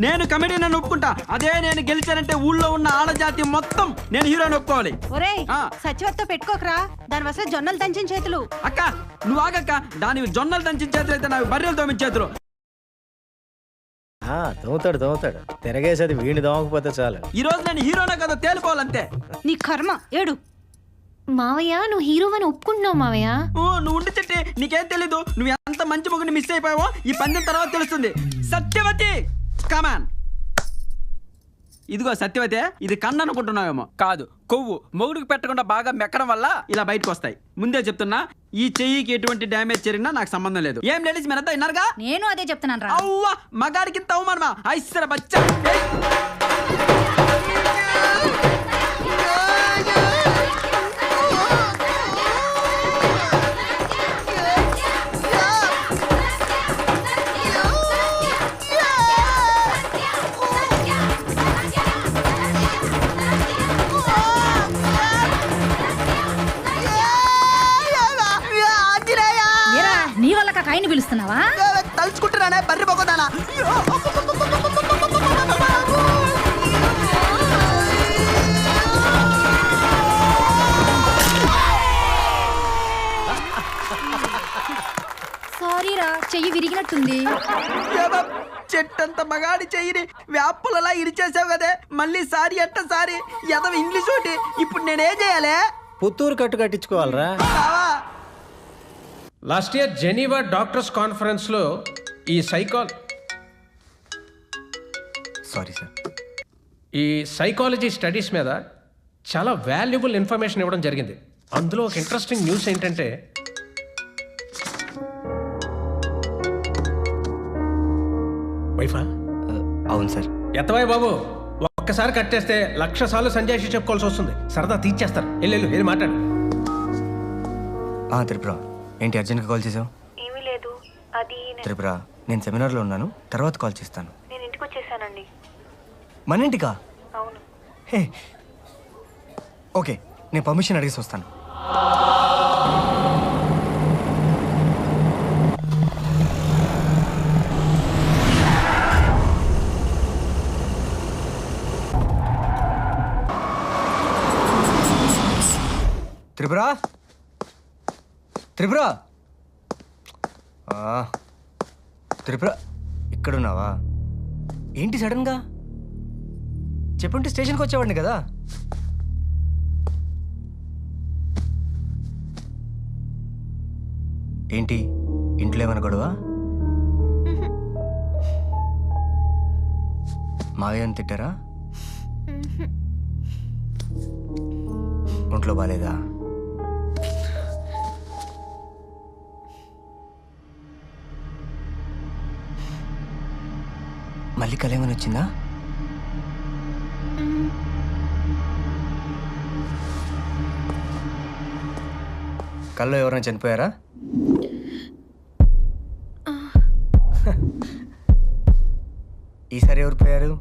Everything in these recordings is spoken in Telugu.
నేను కమెడీని ఒప్పుకుంటా. అదే నేను గెలిచానంటే ఊళ్ళో ఉన్న ఆడజాతి మొత్తం నేను హీరోని ఒప్పుకోవాలి. ఒరేయ్ సచివత్తో పెట్టుకోకరా, దాని వస్తే జొన్నలు దంచిన చేతులు. అక్క నువ్వు ఆగక్క, దాని జొన్నలు దంచిన చేతులు అయితే నాకు బర్రెలు తోమిన చేతులు. తోముతాడు తిరగేసేది వీడిని దోమకపోతే చాలు. ఈ రోజు నేను హీరోనా కదా తేలిపోవాలంతే. నీ కర్మ ఏడు. మావయ్య నువ్వు హీరోవని ఒప్పుకుంటున్నావు మావయ్య. నువ్వు ఉండి చెట్టి నీకేం తెలీదు. నువ్వు ఎంత మంచి మొగుని మిస్ అయిపోయావో ఈ పందెం తర్వాత తెలుస్తుంది. సత్యవతి కమాన్. ఇదిగో సత్యవతి, ఇది కన్ను అనుకుంటున్నావేమో. కాదు, కొవ్వు. మొగుడికి పెట్టకుండా బాగా మెక్కడం వల్ల ఇలా బయటకు వస్తాయి. ముందే చెప్తున్నా, ఈ చెయ్యికి ఎటువంటి డ్యామేజ్ జరిగినా నాకు సంబంధం లేదు. ఏం లేడీస్ మీరంతా విన్నారుగా? నేను అదే చెప్తున్నాను రా. అవ్వా మగాడికి ఇంత అవమానమా? ఐశ్వర బచ్చా. నీ వల్ల కాయని పిలుస్తున్నావా? తలుచుకుంటున్నానే బర్రి పోకోదానా. సారీ రా, చెయ్యి విరిగినట్టుంది. చెట్టంత మగాడి చెయ్యిని వ్యాపులలా ఇరిచేసావు కదే. మళ్ళీ సారీ అట్ట సారీ ఎదవ ఇంగ్లీష్ ఒకటి. ఇప్పుడు నేనేం చేయాలి? పుత్తూరు కట్టు కట్టించుకోవాలరా. లాస్ట్ ఇయర్ జెనీవా డాక్టర్స్ కాన్ఫరెన్స్లో ఈ సైకాలజీ స్టడీస్ మీద చాలా వాల్యుబుల్ ఇన్ఫర్మేషన్ ఇవ్వడం జరిగింది. అందులో ఒక ఇంట్రెస్టింగ్ న్యూస్ ఏంటంటే, వైఫా? అవును సార్. ఎత్తవాయి బాబు, ఒక్కసారి కట్టేస్తే 1,00,000 సార్లు సంజయ్ చెప్పుకోవాల్సి వస్తుంది. సరదా తీర్చేస్తారు. వెళ్ళి మాట్లాడు. త్రిపుర, ఏంటి అర్జెంట్గా కాల్ చేసావు? ఏమీ లేదు. అది త్రిపుర, నేను సెమినార్లో ఉన్నాను, తర్వాత కాల్ చేస్తాను. నేను ఇంటికి వచ్చేసానండి. మన ఇంటికా? అవును. హే ఓకే, నేను పర్మిషన్ అడిగేసి వస్తాను. త్రిపుర, త్రిపుర, త్రిపుర, ఇక్కడున్నావా? ఏంటి సడన్గా? చెప్పుంటే స్టేషన్కి వచ్చేవాడిని కదా. ఏంటి ఇంట్లో ఏమైనా గొడవ? మావయ్యని తిట్టారా? ఒంట్లో బాలేదా? మళ్ళీ కల ఏమైనా వచ్చిందా? కల్లో ఎవరైనా చనిపోయారా? ఈసారి ఎవరు పోయారు?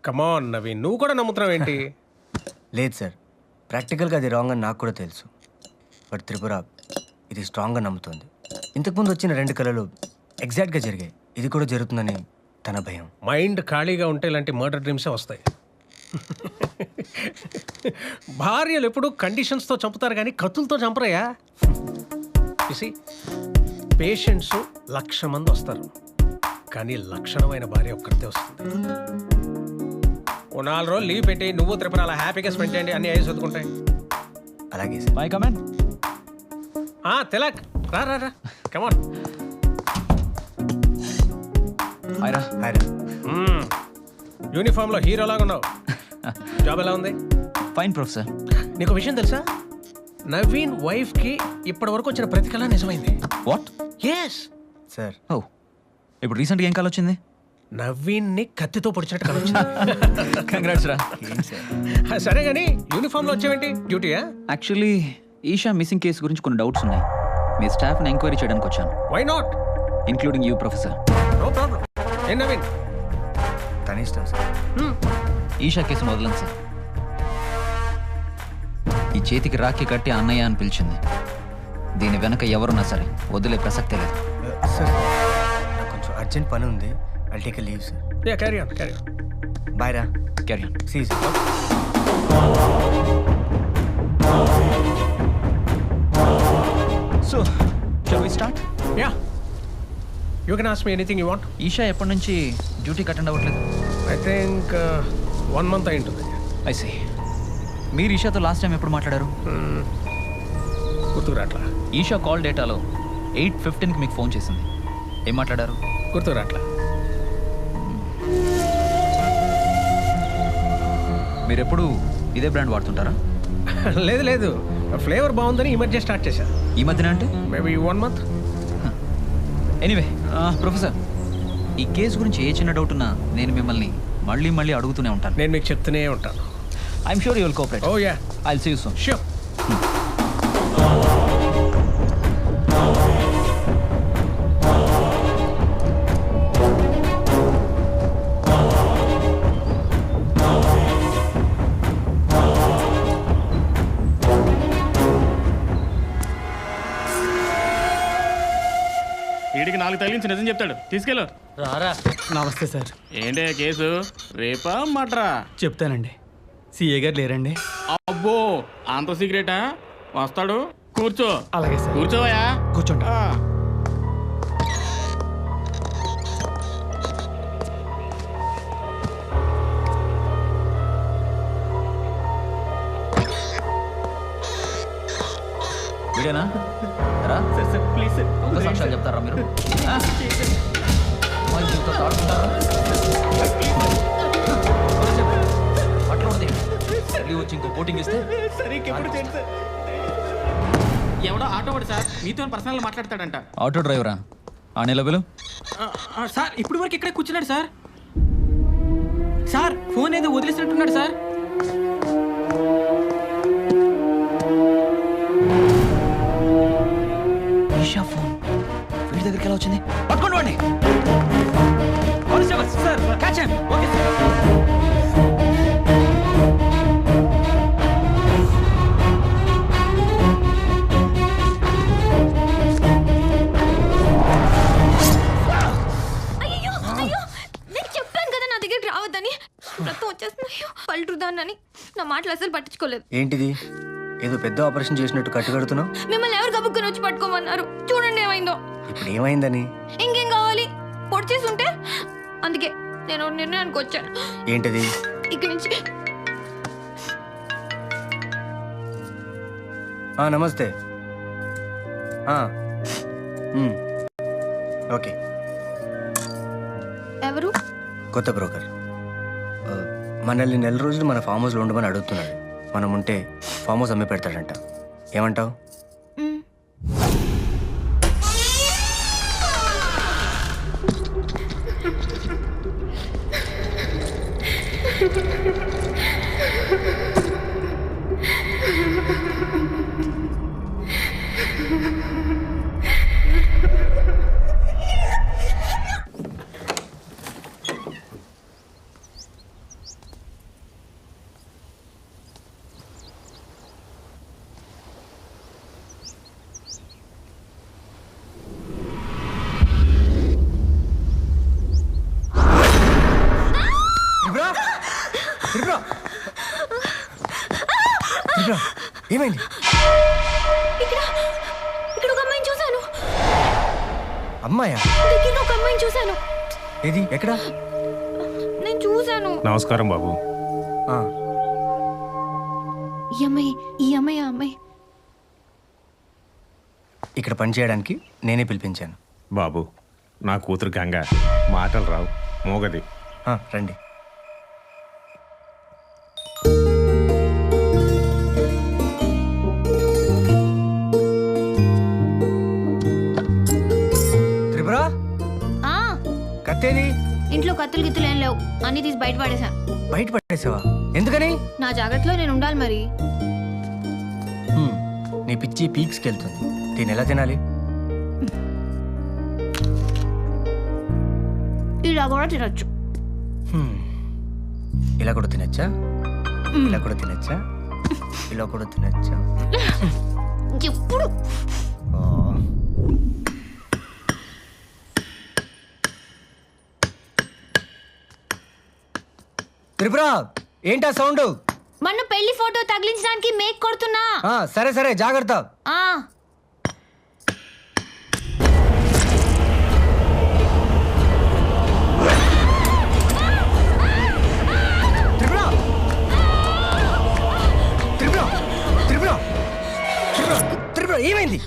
కమాన్ నవీన్, నువ్వు కూడా నమ్ముతున్నావు ఏంటి? లేదు సార్, ప్రాక్టికల్గా అది రాంగ్ అని నాకు కూడా తెలుసు. బట్ త్రిపుర ఇది స్ట్రాంగ్గా నమ్ముతుంది. ఇంతకుముందు వచ్చిన 2 కళలు ఎగ్జాక్ట్గా జరిగాయి. ఇది కూడా జరుగుతుందని తన భయం. మైండ్ ఖాళీగా ఉంటే ఇలాంటి మర్డర్ డ్రీమ్సే వస్తాయి. భార్యలు ఎప్పుడు కండిషన్స్తో చంపుతారు కానీ కత్తులతో చంపరయ్యా. చూసి పేషెంట్స్ 1,00,000 మంది వస్తారు, కానీ లక్షణమైన భార్య ఒక్కరితే వస్తుంది. ఓ 4 రోజులు లీవ్ పెట్టి నువ్వు త్రిపుర అలా హ్యాపీగా స్పెండ్ చేయండి, అన్ని అయ్యి చదువుకుంటాయి. అలాగే సార్. By comment. తిలక్ రా రా రా, కమాన్. హాయ్రా. యూనిఫామ్లో హీరోలాగా ఉన్నావు. జాబ్ ఎలా ఉంది? Fine professor. నీకు విషయం తెలుసా, నవీన్ వైఫ్కి ఇప్పటి వరకు వచ్చిన ప్రతి కళ నిజమైంది. వాట్? Yes sir. ఓ, ఇప్పుడు రీసెంట్గా ఏం కాల్ వచ్చింది? నవీన్ని కత్తితో పొడిచినట్టు కనొచ్చింది. కంగ్రాట్స్ రా. సరే కానీ యూనిఫామ్ లో వచ్చావేంటి? డ్యూటీయా? యాక్చువల్లీ ఈషా మిస్సింగ్ కేసు గురించి కొన్ని డౌట్స్ ఉన్నాయి. మీ స్టాఫ్ని ఎంక్వైరీ చేయడానికి వచ్చాను, why not? Including you professor. No problem. ఏం నవీన్? తన ఇష్టం సార్. ఈషా కేసును వదలను సార్. ఈ చేతికి రాఖీ కట్టి అన్నయ్య అని పిలిచింది. దీని వెనక ఎవరున్నా సరే వదిలే ప్రసక్తే లేదు. సార్ నాకు కొంచెం అర్జెంట్ పని ఉంది. I'll take leave sir. Yeah, carry on, carry on. Bye రా. Carry on. See sir. So shall we start? Yeah, you can ask me anything you want. Esha ఎప్పటి నుంచి డ్యూటీకి అటెండ్ అవ్వట్లేదు? ఐ థింక్ 1 month అయి ఉంటుంది. I see. మీరు ఈషాతో లాస్ట్ టైం ఎప్పుడు మాట్లాడారు? గుర్తుకురాట్లా. ఈషా కాల్ డేటాలో 8:15కి మీకు ఫోన్ చేసింది. ఏం మాట్లాడారు? గుర్తుకురాట్లా. మీరు ఎప్పుడు ఇదే బ్రాండ్ వాడుతుంటారా? లేదు లేదు, ఫ్లేవర్ బాగుందని ఈ మధ్య స్టార్ట్ చేశా. ఈ మధ్యన అంటే? Maybe 1 month. ఎనీవే ప్రొఫెసర్, ఈ కేసు గురించి ఏ చిన్న డౌట్ ఉన్నా నేను మిమ్మల్ని మళ్ళీ మళ్ళీ అడుగుతూనే ఉంటాను. నేను మీకు చెప్తూనే ఉంటాను. I'm sure you will cooperate. Oh yeah, I will see you soon. Sure. వీడికి 4 తగిలించి నిజం చెప్తాడు, తీసుకెళ్ళు. రారా. నమస్తే సార్. ఏంటే కేసు రేపా మట్రా? చెప్తానండి. సిఏ గారు లేరండి? అబ్బో, అంత సీక్రెటా? వస్తాడు, కూర్చో. అలాగే సార్. కూర్చోవయా. కూర్చోండి. వీడేనా? రా. Please sir. దొంగ సాక్ష్యాలు చెప్తారా మీరు? ఆ? అమ్మాయి జీవితంతో ఆడుకుంటారా? అట్లా ఉంది. మళ్ళీ వచ్చి ఇంకో కోటింగ్ ఇస్తే సరే, ఇంకెప్పుడు చేయండి సార్. ఎవడో ఆటో వాడు సార్, మీతో పర్సనల్ మాట్లాడతాడంట. ఆటో డ్రైవరా? ఆ నిలబెలు. సార్ ఇప్పుడు వరకు ఇక్కడే కూర్చున్నాడు సార్. సార్ ఫోన్ ఏదో వదిలేసినట్టున్నాడు సార్. ఈషా ఫోన్ వీడి దగ్గరికి ఎలా వచ్చింది? పట్టుకోండి వాడిని. Constable sir, catch him. Okay sir. అయ్యో అయ్యో, నేను చెప్పాను కదా నా దగ్గరికి రావద్దని. రక్తం వచ్చేస్తున్నాయో పల్టుదాన్నని నా మాటలు అసలు పట్టించుకోలేదు. ఏంటిది? ఏదో పెద్ద ఆపరేషన్ చేసినట్టు కట్టుకడుతున్నావు. మిమ్మల్ని ఎవరు గబుక్కుని వచ్చి పట్టుకోమన్నారు? చూడండి ఏమైందో. ఇప్పుడు ఏమైందని? ఇంకేం కావాలి? పొడి చేసి ఉంటే. అందుకే నేను ఒక నిర్ణయానికి వచ్చాను. ఏంటిది? ఇక్కడి నుంచి నమస్తే. ఓకే. ఎవరు? కొత్త బ్రోకర్. మనల్ని 4 రోజులు మన ఫామ్ హౌస్లో ఉండమని అడుగుతున్నాడు. మనం ఉంటే ఫామ్ హౌస్ అమ్మి పెడతాడంట. ఏమంటావు? మ్. ఏమైంది? ఇక్కడ ఇక్కడ ఒక అమ్మాయిని చూశాను. అమ్మాయా? దగ్గర ఒక అమ్మాయిని చూశాను. ఏది? ఎక్కడ? నేను చూశాను. నమస్కారం బాబు. ఈ అమ్మాయి ఆ అమ్మాయి. ఇక్కడ పని చేయడానికి నేనే పిలిపించాను. బాబు, నా కూతురు గంగ, మాటలు రావు, మోగది. రండి. త్రిపుర, ఆ, కత్తేది? ఇంట్లో కత్తులు గిత్తులు ఏం లేవు అన్ని తీసి బయట పడేశాను. బయట పడేసావా? ఎందుకని? నా జాగ్రత్తలో నేను ఉండాలి మరి. నీ పిచ్చి పీక్స్కి వెళ్తుంది. దీన్ని ఎలా తినాలి? ఇలా కూడా తినొచ్చు. ఇలా కూడా తినచ్చా? ఇలా కూడా తినచ్చా? ఇలా కూడా తినచ్చా? ఎప్పుడు త్రిపుర, ఏంటా సౌండ్? మొన్న పెళ్లి ఫోటో తగిలించడానికి మేక్ కొడుతున్నా. సరే సరే, జాగ్రత్త. ఆ త్రిపుర, త్రిపుర, త్రిపుర, త్రిపుర, త్రిపుర, ఏమైంది?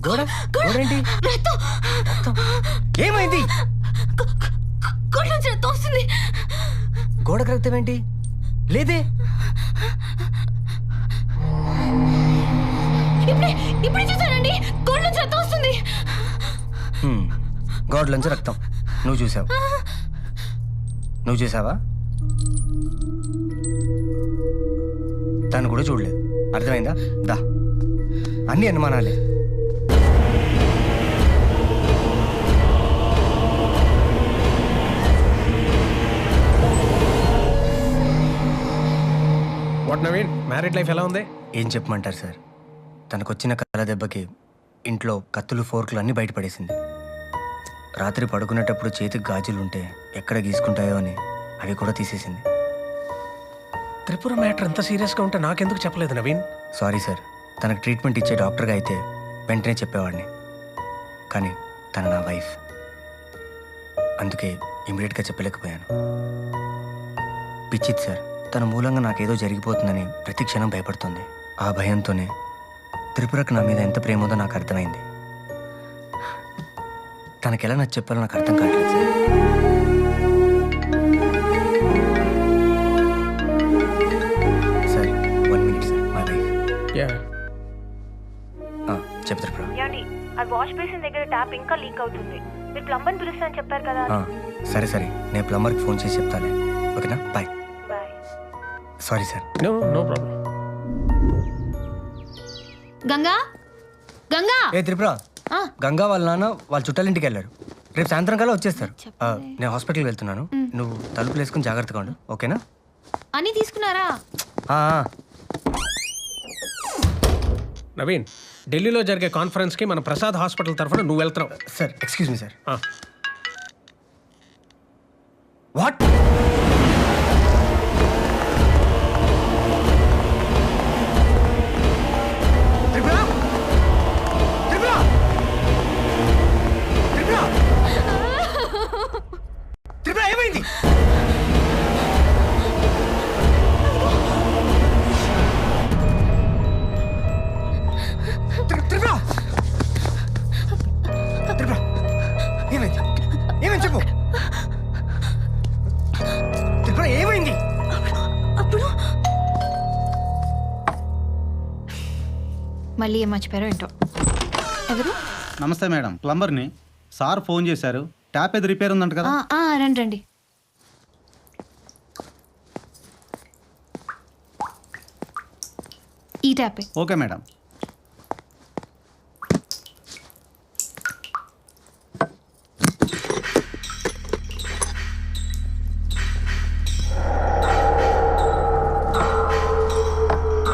గోడ గోడేంటి? ఏమైంది? తోస్తుంది. గోడకు రక్తం ఏంటి? లేదే. ఇప్పుడే చూసానండి, గోడ నుంచి రక్తం వస్తుంది. గోడలోంచి రక్తం నువ్వు చూసావు? నువ్వు చూసావా? తను కూడా చూడలేదు. అర్థమైందా? దా, అన్ని అనుమానాలే. వాట్ నవీన్, మ్యారీడ్ లైఫ్ ఎలా ఉంది? ఏం చెప్పమంటారు సార్, తనకొచ్చిన కళ్ళ దెబ్బకి ఇంట్లో కత్తులు ఫోర్కులు అన్నీ బయటపడేసింది. రాత్రి పడుకునేటప్పుడు చేతికి గాజులు ఉంటే ఎక్కడ గీసుకుంటాయో అని అవి కూడా తీసేసింది. త్రిపుర మ్యాటర్ ఎంత సీరియస్గా ఉంటే నాకెందుకు చెప్పలేదు నవీన్? సారీ సార్, తనకు ట్రీట్మెంట్ ఇచ్చే డాక్టర్గా అయితే వెంటనే చెప్పేవాడిని. కానీ తన నా వైఫ్, అందుకే ఇమీడియట్గా చెప్పలేకపోయాను. పిచ్చిత్ సార్, తన మూలంగా నాకేదో జరిగిపోతుందని ప్రతి క్షణం భయపడుతుంది. ఆ భయంతోనే త్రిపురకు నా మీద ఎంత ప్రేమ ఉందో నాకు అర్థమైంది. తనకెలా నచ్చి చెప్పాలో నాకు అర్థం కావట్లేదు sir. Sir 1 minute sir, my wife. చెప్పు త్రిపుర. ఏమండి, ఆ వాష్ బేసిన్ దగ్గర ట్యాప్ ఇంకా లీక్ అవుతుంది. మీరు ప్లంబర్ని పిలుస్తానని చెప్పారు కదా. సరే సరే, నేను ప్లంబర్కి ఫోన్ చేసి చెప్తాలే. ఓకేనా? Bye. Bye. Sorry sir. No problem. Ganga, Ganga. ఏ త్రిపుర, గంగా వాళ్ళ నాన్న వాళ్ళ చుట్టాలింటికి వెళ్ళారు. రేపు సాయంత్రం కల్లా వచ్చేస్తారు. నేను హాస్పిటల్కి వెళ్తున్నాను. నువ్వు తలుపులు వేసుకుని జాగ్రత్తగా ఉండు, ఓకేనా? అన్ని తీసుకున్నారా? నవీన్, ఢిల్లీలో జరిగే కాన్ఫరెన్స్కి మన ప్రసాద్ హాస్పిటల్ తరఫున నువ్వు వెళ్తున్నావు. Sir, excuse me sir. ఆ. వాట్? త్రిపుర, త్రిపుర, త్రిపుర, త్రిపుర, ఏమైంది? త్రిపుర, త్రిపుర, ఏమైంది? ఏమైంది చెప్పు. త్రిపుర, ఏమైంది? అప్పుడు మళ్ళీ ఏం మర్చిపోయారో ఏంటో. ఎవరు? నమస్తే మేడం, ప్లంబర్ని. సార్ ఫోన్ చేశారు, ట్యాప్ ఏది రిపేర్ ఉందంట కదా. రండి రండి. ఈ ట్యాపే. Okay madam.